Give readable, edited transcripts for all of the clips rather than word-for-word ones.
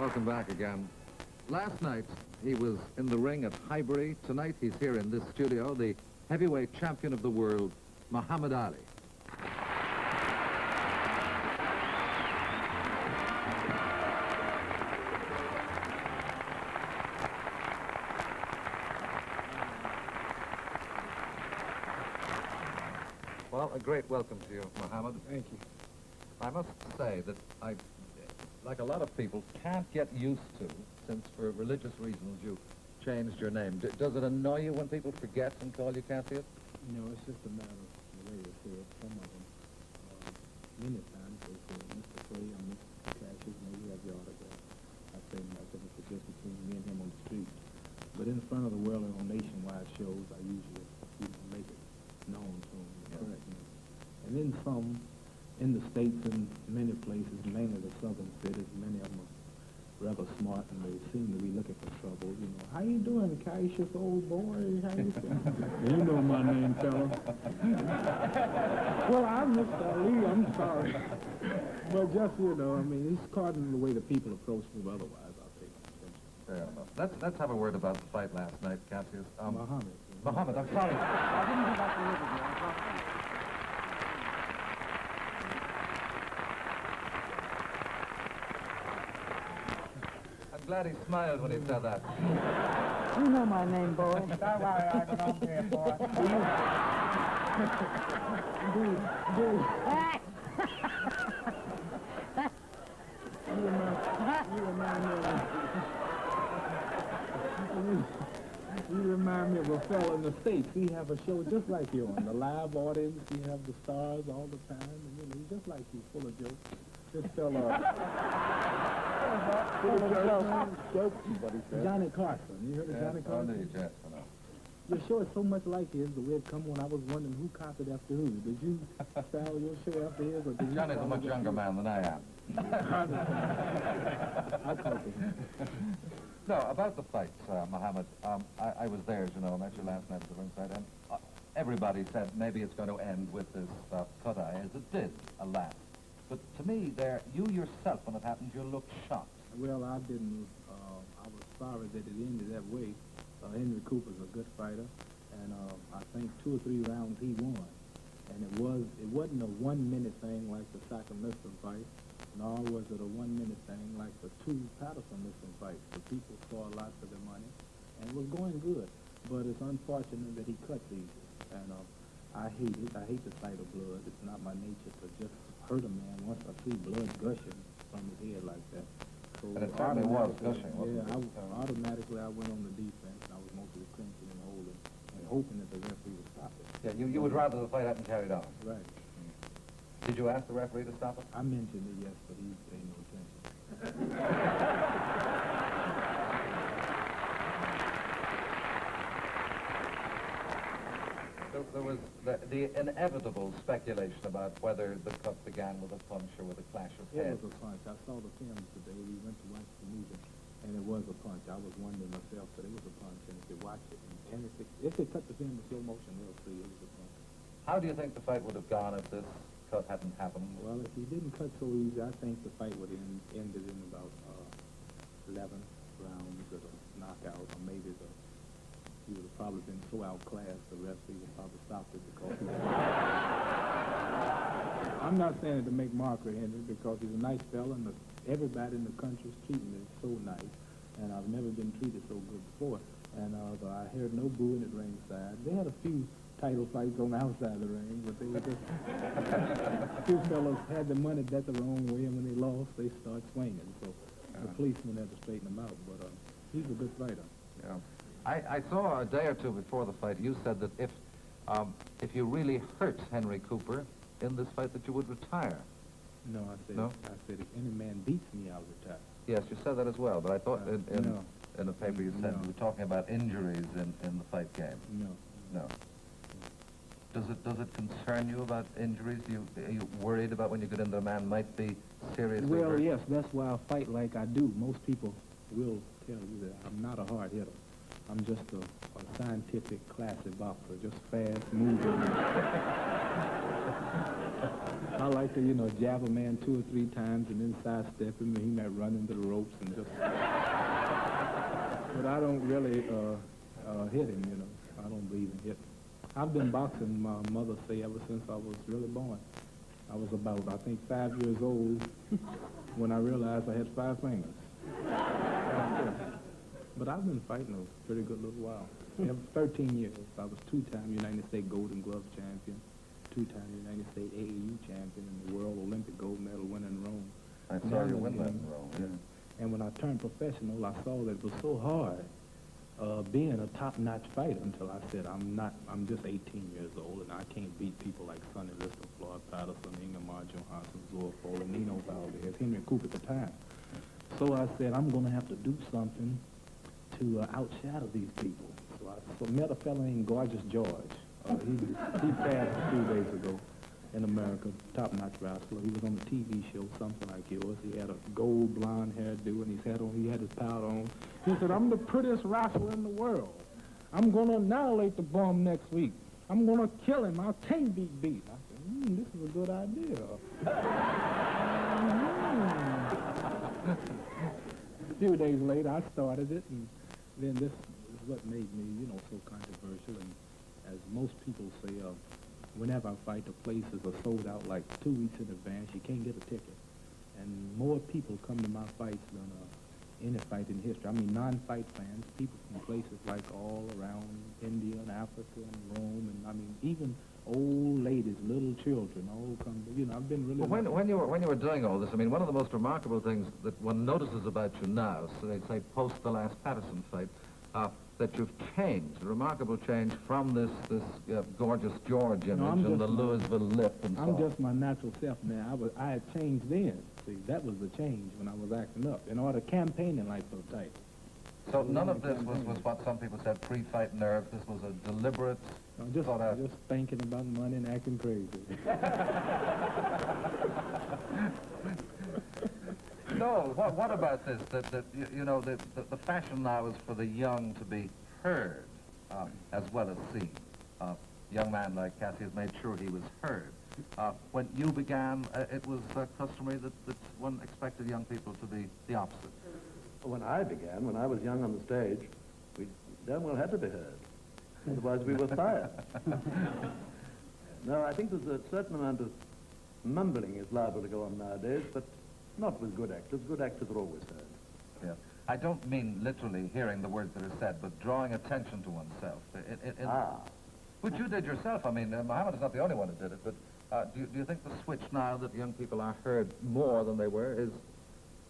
Welcome back again. Last night, he was in the ring at Highbury. Tonight, he's here in this studio, the heavyweight champion of the world, Muhammad Ali. Well, a great welcome to you, Muhammad. Thank you. I must say that I, like a lot of people, can't get used to, since for religious reasons you changed your name. Does it annoy you when people forget and call you Cassius? No, it's just a matter of the way they say it. Some of them, many times they say, Mr. Clay or Mr. Cassius, maybe have your autograph. I say nothing. It's just between me and him on the street. But in front of the world and on nationwide shows, I usually make it known to them. Correct. And then some in the States and many places, mainly the southern cities, many of them are rather smart and they seem to be looking for trouble. You know, how you doing, Cassius, old boy? How you doing? You know my name, fella. Well, I'm Mr. Ali, I'm sorry. But just, you know, I mean, it's caught in the way that people approach me, but otherwise I'll take my attention. Fair enough. Let's have a word about the fight last night, Cassius. Muhammad. Muhammad, I'm sorry. I didn't think I could live with you. I'm sorry. I'm glad he smiled when he said that. You know my name, boy. Don't worry, I can on here, boy. You remind me of a fellow in the States. We have a show just like you on the live audience. We have the stars all the time, and you know, he's just like you, full of jokes. This fella, jokes, what he said. Johnny Carson. You heard of Johnny Carson? Yes, Your show is so much like his, the way it come on. I was wondering who copied after who. Did you style your show after his, or did you? Johnny's a much younger man than I am. I copied him. No, about the fight, Muhammad, I was there, as you know, I met you last night at the ringside, and everybody said maybe it's going to end with this cut-eye, as it did, alas. But to me, you yourself, when it happened, you looked shocked. Well, I didn't. I was sorry that it ended that way. Henry Cooper's a good fighter, and I think 2 or 3 rounds he won. And it wasn't a 1-minute thing like the Sakamista fight, nor was it a 1-minute thing like the 2 Patterson-Liston fights. The people saw a lot for their money, and it was going good. But it's unfortunate that he cut these. And I hate it. I hate the sight of blood. It's not my nature to just hurt a man once I see blood gushing from his head like that. So And it certainly was gushing, wasn't yeah, it? automatically I went on the defense, and I was mostly clinching and holding, and hoping that the referee would stop it. Yeah, you would rather the fight hadn't carried on. Right. Did you ask the referee to stop it? I mentioned it, yes, but he paid no attention. There was the inevitable speculation about whether the cut began with a punch or with a clash of It heads. was a punch. I saw the film today. We went to watch the movie, and it was a punch. I was wondering myself, but it was a punch. And if you watch it, and if they cut the film in slow motion, they'll see it was a punch. How do you think the fight would have gone if this cut hadn't happened? Well, if he didn't cut so easy, I think the fight would have ended in about 11 rounds of a knockout, or maybe he would have probably been so outclassed, the referee would probably stopped it because he was... I'm not saying it to make mockery of Henry, because he's a nice fella, and everybody in the country is treating me so nice, and I've never been treated so good before. And I heard no booing at ringside. They had a few title fights on the outside of the ring, but they were just... Two fellas had the money bet the wrong way, and when they lost, they start swinging. So the policeman had to straighten them out, but he's a good fighter. Yeah. I saw a day or two before the fight, you said that if you really hurt Henry Cooper in this fight, that you would retire. No, I said, No? if any man beats me, I'll retire. Yes, you said that as well, but I thought No. in the paper you said No. you were talking about injuries in the fight game. No. No. Does it concern you about injuries? Are you worried about when you get into a man might be seriously Well, hurt? yes, that's why I fight like I do. Most people will tell you that I'm not a hard hitter. I'm just a scientific, classy boxer, just fast, moving. I like to, jab a man 2 or 3 times and then sidestep him, and he might run into the ropes and just... But I don't really hit him, I don't believe in hitting. I've been boxing, my mother say, ever since I was really born. I was about, I think, 5 years old when I realized I had 5 fingers. But I've been fighting a pretty good little while. 13 years. I was 2-time United States Golden Glove champion, 2-time United States AAU champion, and the World Olympic gold medal winner in Rome. I saw you win that in Rome, yeah. And when I turned professional, I saw that it was so hard being a top-notch fighter until I said, I'm just 18 years old, and I can't beat people like Sonny Liston, Floyd Patterson, Ingemar Johansson, Zoe Fuller, Nino Valdez, Henry Cooper at the time. So I said, I'm going to have to do something to outshadow these people. So I met a fellow named Gorgeous George. He passed a few days ago in America, top-notch wrestler. He was on a TV show, something like yours. He had a gold blonde hairdo, and he had his powder on. He said, I'm the prettiest wrestler in the world. I'm going to annihilate the bum next week. I'm going to kill him. I can't be beat. I said, this is a good idea. A few days later, I started it, and then this is what made me, so controversial. And as most people say, whenever I fight, the places are sold out like 2 weeks in advance. You can't get a ticket. And more people come to my fights than any fight in history. I mean, non-fight fans, people from places like all around India and Africa and Rome, and I mean, even old ladies, little children, all come. I've been really. Well, when you were doing all this, I mean, one of the most remarkable things that one notices about you now, so they'd say post the last Patterson fight, that you've changed, a remarkable change from this Gorgeous George image and the Louisville lip and so on. I'm just my natural self, man. I had changed then. See, that was the change when I was acting up. In order campaigning like so tight. So none of this was what some people said pre-fight nerves. This was a deliberate thought out. Just thinking about money and acting crazy. No, what about this? That the fashion now is for the young to be heard as well as seen. Young man like Cassius made sure he was heard. When you began, it was customary that one expected young people to be the opposite. When I began, when I was young on the stage, we damn well had to be heard. Otherwise we were fired. No, I think there's a certain amount of mumbling is liable to go on nowadays, but not with good actors. Good actors are always heard. Yeah. I don't mean literally hearing the words that are said, but drawing attention to oneself. Which you did yourself. I mean, Muhammad is not the only one who did it, but do you think the switch now that young people are heard more than they were is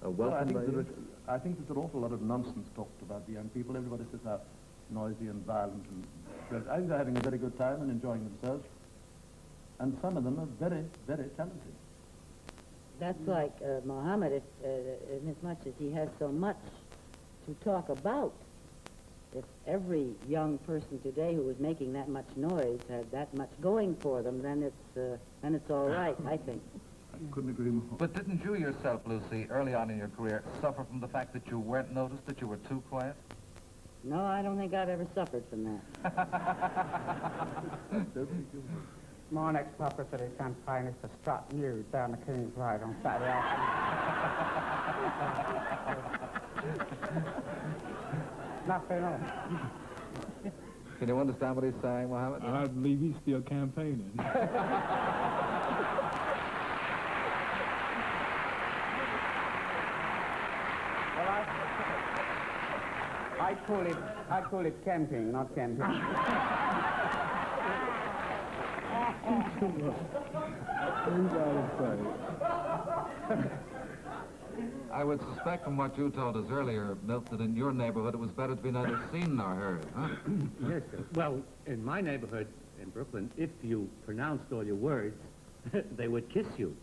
a welcome? Well, I think there's an awful lot of nonsense talked about the young people. Everybody says how noisy and violent, and I think they're having a very good time and enjoying themselves. And some of them are very, very talented. That's like Muhammad, inasmuch as he has so much to talk about. If every young person today who was making that much noise had that much going for them, then it's all right, I think. I couldn't agree more. But didn't you yourself, Lucy, early on in your career, suffer from the fact that you weren't noticed, that you were too quiet? No, I don't think I've ever suffered from that. My next publicity campaign is to strut nude down the King's Road on Saturday afternoon. Nothing else. Can you understand what he's saying, Mohammed? I believe he's still campaigning. Well, I call it camping, not camping. I would suspect from what you told us earlier, Milt, that in your neighborhood it was better to be neither seen nor heard, huh? Yes, sir. Well, in my neighborhood in Brooklyn, if you pronounced all your words, they would kiss you.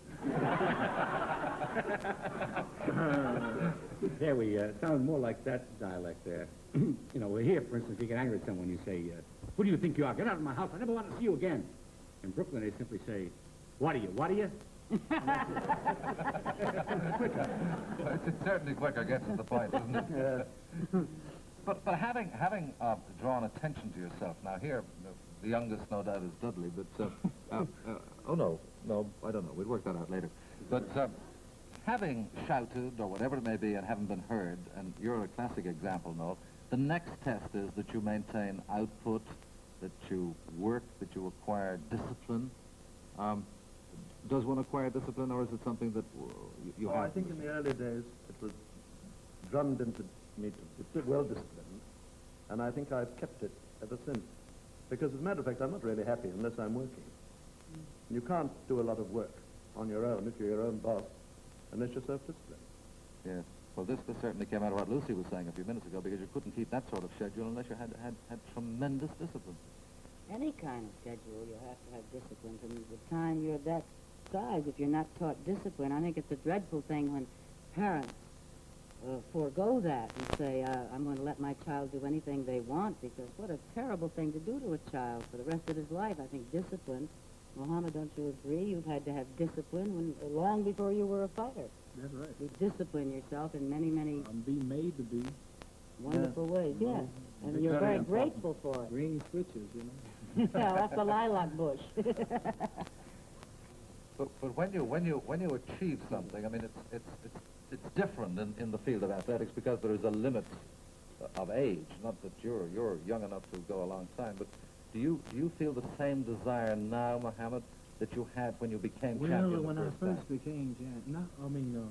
There we sound more like that dialect there. You know, here, for instance, you get angry at someone, you say, who do you think you are? Get out of my house. I never want to see you again. In Brooklyn, they simply say, what are you? What are you? It's certainly quicker, gets to the point, isn't it? But having drawn attention to yourself, now here, the youngest, no doubt, is Dudley, but, oh, no, I don't know, we'd work that out later. But having shouted, or whatever it may be, and haven't been heard, and you're a classic example, Noel, the next test is that you maintain output, that you work, that you acquire discipline. Does one acquire discipline, or is it something that you have? I think in the early days it was drummed into me to be well disciplined, and I think I've kept it ever since. Because as a matter of fact, I'm not really happy unless I'm working. You can't do a lot of work on your own if you're your own boss, unless you're self-disciplined. Yes. Well, this certainly came out of what Lucy was saying a few minutes ago, because you couldn't keep that sort of schedule unless you had tremendous discipline. Any kind of schedule, you have to have discipline. From the time you're that size, if you're not taught discipline, I think it's a dreadful thing when parents forego that and say, I'm going to let my child do anything they want, because what a terrible thing to do to a child for the rest of his life. I think discipline, Mohammed, don't you agree? You've had to have discipline long before you were a fighter. That's right. You discipline yourself in many, many I'm being made to be wonderful ways, yes. And you're very grateful for it. green switches, you know. Yeah, that's the lilac bush. But when you achieve something, I mean, it's different in the field of athletics, because there is a limit of age. Not that you're young enough to go a long time, but do you feel the same desire now, Mohammed, that you had when you became champion? Well, when I the first first became champion,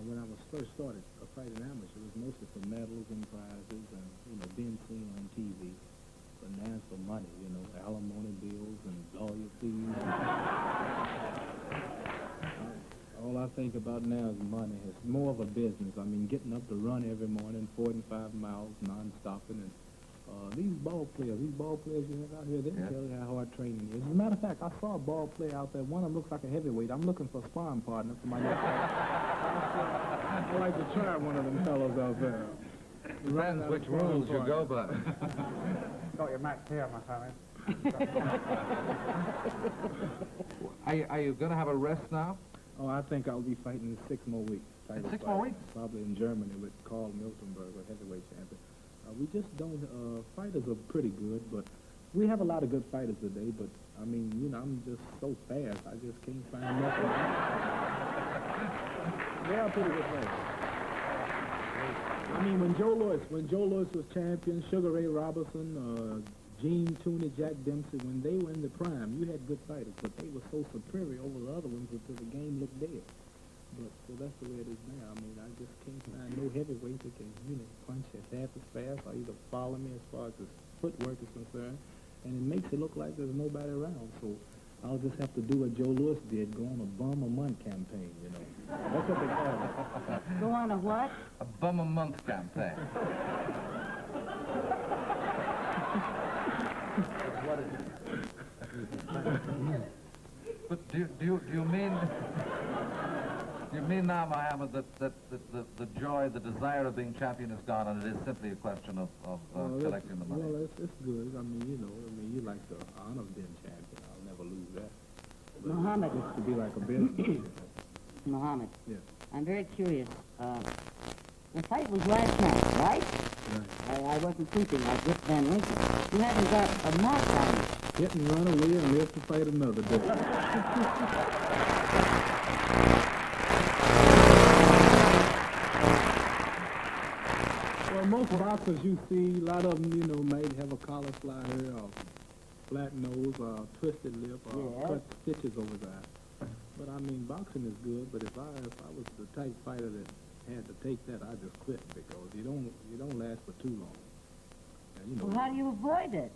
when I was first started fighting amateur, it was mostly for medals and prizes and, being seen on TV. But now it's for money, alimony bills and lawyer fees. All I think about now is money. It's more of a business. I mean, getting up to run every morning, 45 miles, non-stopping, and these ball players you have out here, they tell you how hard training is. As a matter of fact, I saw a ball player out there. One of them looks like a heavyweight. I'm looking for a sparring partner for my next fight. I'd like to try one of them fellows out there. Depends which rules you go by. Got your match here, Mohammed. Are you going to have a rest now? Oh, I think I'll be fighting in 6 more weeks. In 6 more weeks? Probably in Germany with Carl Miltenberg, a heavyweight champion. We just don't, fighters are pretty good, but we have a lot of good fighters today, but, I mean, I'm just so fast, I just can't find nothing. They are pretty good fighters. I mean, when Joe Louis was champion, Sugar Ray Robinson, Gene Tooney, Jack Dempsey, when they were in the prime, you had good fighters, but they were so superior over the other ones until the game looked dead. But so that's the way it is now. I mean, I just can't find no heavyweight that can, punch half as fast or either follow me as far as his footwork is concerned. And it makes it look like there's nobody around. So I'll just have to do what Joe Louis did, go on a bum a month campaign, That's what they call it. Go on a what? A bum a month campaign. But do you mean now, Mohammed, that the joy, the desire of being champion is gone, and it is simply a question of collecting the money? Well, it's good. I mean, you like the honor of being champion. I'll never lose that. But Mohammed. It's to be like a business. Mohammed. Yes. I'm very curious. The fight was last night, right? Right. I wasn't sleeping like Rip Van Winkle. You haven't got a mark on it. Hit and run away and live to fight another day. Well, most boxers you see, a lot of them, might have a cauliflower or flat nose or twisted lip or cut stitches over his eye. But I mean, boxing is good. But if I was the type fighter that had to take that, I just quit, because you don't last for too long. And, Well, how do you avoid it?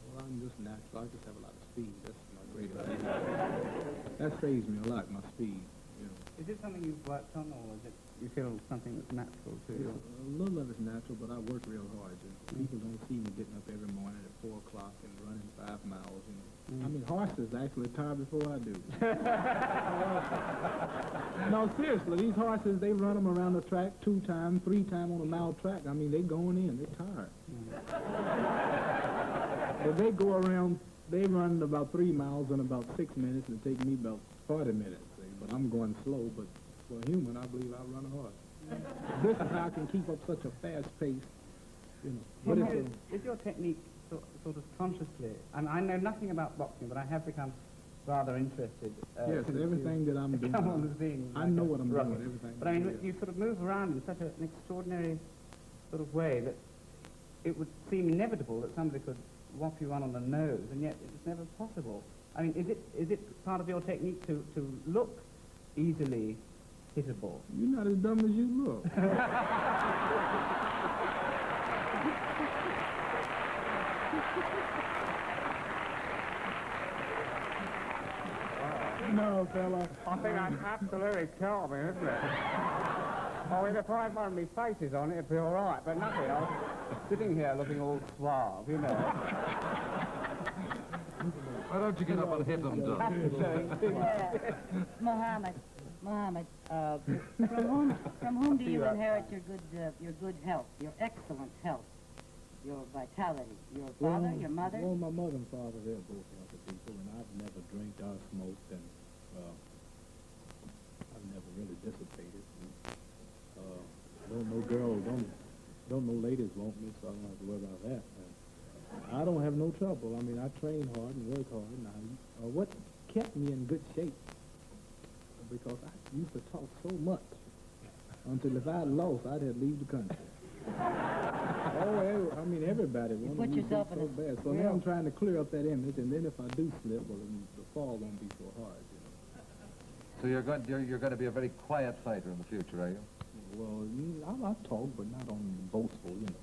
Well, I'm just natural. I just have a lot of speed. That's my greatest thing. That saves me a lot, my speed. Is it something you've worked on, or is it you feel something that's natural to you? A little of it's natural, but I work real hard. People don't see me getting up every morning at 4 o'clock and running 5 miles. I mean, horses actually tire before I do. No, seriously, these horses, they run them around the track 2 times, 3 times on a mile track. I mean, they going in. They're tired. But they go around, they run about 3 miles in about 6 minutes, and it takes me about 40 minutes. See? But I'm going slow, but for a human, I believe I run a horse. This is how I can keep up such a fast pace. you know. Well, But it's is your technique sort of consciously, and I know nothing about boxing, but I have become rather interested. yes, since everything that I'm doing, come on as being I like know a what I'm rocket. doing, everything. But I mean, Yeah. you sort of move around in such an extraordinary sort of way that it would seem inevitable that somebody could whop you on the nose, and yet it's never possible. I mean, is it part of your technique to look easily hittable? You're not as dumb as you look. No, fella. I think that's absolutely charming, isn't it? Oh, if I had one of my faces on it, it'd be all right, but nothing. I was sitting here looking all suave, you know. Why don't you get up and hit them, Doug? Mohammed, from whom do you inherit your good health, your excellent health, your vitality? Your father, your mother? Well, my mother and father, they're both healthy people, and I've never drank or smoked, and I've never really dissipated. And, don't no girls, don't no ladies want me, so I don't have to worry about that. I don't have no trouble. I mean, I train hard and work hard. And what kept me in good shape, because I used to talk so much, until if I lost, I'd have to leave the country. I mean, everybody wanted put me to yourself do in so a bad. So now I'm trying to clear up that image, and then if I do slip, well, then the fall won't be so hard, you know. So you're going to be a very quiet fighter in the future, are you? Well, I talk, but not on boastful, you know.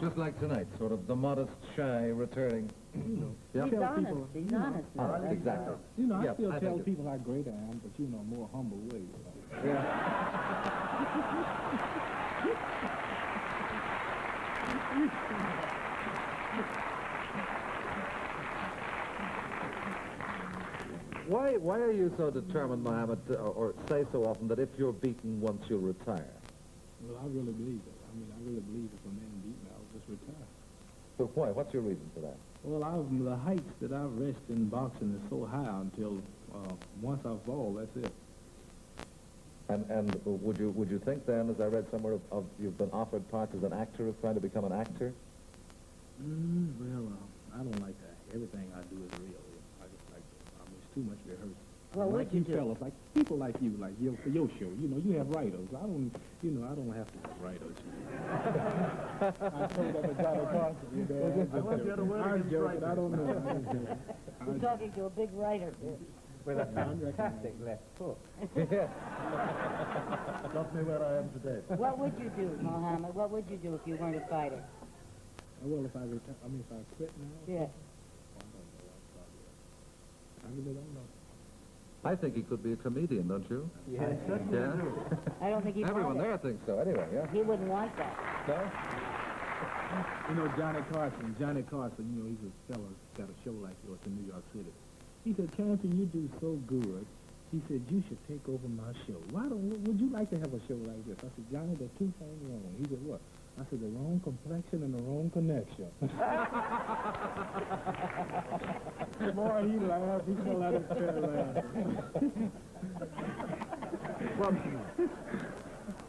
Just like tonight, sort of the modest, shy, returning. You know, Yeah. He's tell honest. people, He's you know, honest. Honest, exactly. You know, Yeah, I still I tell think people how great I am, but, you know, more humble way. You know. Yeah. Why are you so determined, Mohammed, or say so often that if you're beaten once you'll retire? Well, I really believe it. I mean, I really believe if a man beat me, I'll just retire. But why? What's your reason for that? Well, the heights that I've reached in boxing is so high until once I fall, that's it. And would you think then, as I read somewhere, of you've been offered parts as an actor, of trying to become an actor? Well, I don't like that. Everything I do is real. I just like it's too much rehearsal. Well, like what you do? fellas, like people like you, like for your show, you know, you have writers. I don't have to have writers. I told that to Johnny Carson, you know. I want you to work I'm against joking, writers. I don't know. We're talking to a big writer here. With a I'm fantastic left foot. Got me where I am today. What would you do, Mohammed? What would you do if you weren't a fighter? Well, if I quit now, Yes. I really don't know. I think he could be a comedian, don't you? Yes. Yeah. I don't think he'd Everyone want there thinks so. Anyway, yeah. it. He wouldn't want that. No? You know, Johnny Carson, you know, he's a fellow got a show like yours in New York City. He said, Champion, you do so good. He said, you should take over my show. Would you like to have a show like this? I said, Johnny, there's two things wrong. He said, what? I said, the wrong complexion and the wrong connection. Boy, he laughed. He fell out of his chair laughing.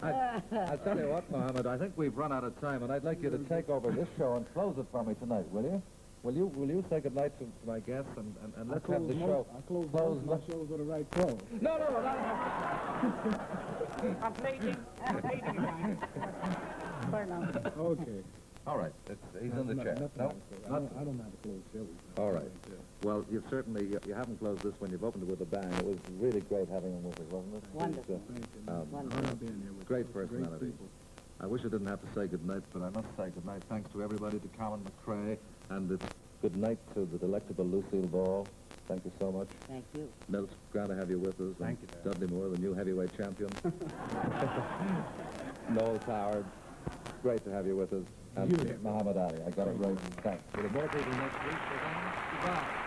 I tell you what, Mohammed, I think we've run out of time, and I'd like you to take over this show and close it for me tonight, will you? Will you say goodnight to my guests and let's have the show I close most of my shows with the right clothes. No. I'm pleading. Okay. All right, he's in the chair. No, I don't have to close shows. All right. Well, you've certainly, you haven't closed this one. You've opened it with a bang. It was really great having him with us, wasn't it? Wonderful. Thank you. Wonderful. I've been there with Great great personality. people. I wish I didn't have to say goodnight, but I must say goodnight. Thanks to everybody, to Cowan McCrae, and it's good night to the delectable Lucille Ball. Thank you so much. Thank you. Milt, glad to have you with us. Thank you, Dad. Dudley Moore, the new heavyweight champion. Noel Coward, great to have you with us. And You. Muhammad Ali, I got it right. Thanks. Will there be more people next week? Goodbye.